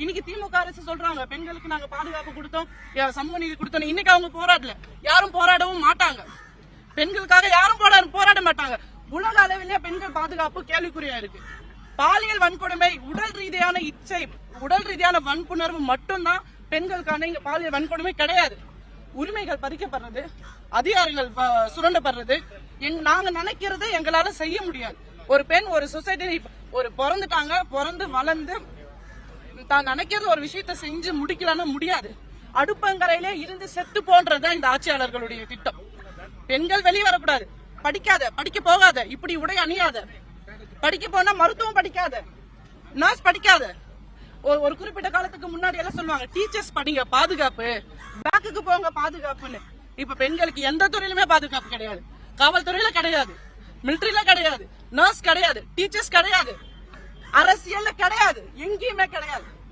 இன்னைக்கு திமுக அரசு சொல்றாங்க பெண்களுக்கு நாங்க பாதுகாப்பு கொடுத்தோம், சமூக நீதி கொடுத்தோம். இன்னைக்கு அவங்க போராடல, யாரும் போராடவும் மாட்டாங்க. பெண்களுக்காக யாரும் போராட மாட்டாங்க. உலக அளவிலேயே பெண்கள் பாதுகாப்பு கேள்விக்குறியா இருக்கு. பாலியல் வன்கொடுமை, உடல் ரீதியான இச்சை, உடல் ரீதியான வன்புணர்வு மட்டும்தான் பெண்களுக்கான இங்க பாலியல் வன்கொடுமை கிடையாது. உரிமைகள் பறிக்கப்படுறது, அதிகாரங்கள் சுரண்டப்படுறது, நாங்க நினைக்கிறத எங்களால செய்ய முடியாது. ஒரு பெண் ஒரு சொசைட்டி பிறந்துட்டாங்க, பிறந்து வளர்ந்து தான் நினைக்கிறது ஒரு விஷயத்த செஞ்சு முடிக்கலன்னா முடியாது. அடுப்பங்கரையிலே இருந்து செத்து போன்றதுதான் இந்த ஆட்சியாளர்களுடைய திட்டம். பெண்கள் வெளியே வரக்கூடாது, படிக்காத, படிக்க போகாத, இப்படி உடை அணியாத, படிக்க போனா மருத்துவம் படிக்காத, நர்ஸ் படிக்காத. ஒரு குறிப்பிட்ட காலத்துக்கு முன்னாடி எல்லாம் சொல்லுவாங்க டீச்சர்ஸ் படிங்க பாதுகாப்பு, பேக்குக்கு போங்க பாதுகாப்புன்னு. இப்ப பெண்களுக்கு எந்த துறையிலுமே பாதுகாப்பு கிடையாது. காவல்துறையில கிடையாது, மிலிட்டரியில கிடையாது, நர்ஸ் கிடையாது, டீச்சர்ஸ் கிடையாது, அரசியல்ல கிடையாது, எங்கேயுமே கிடையாது.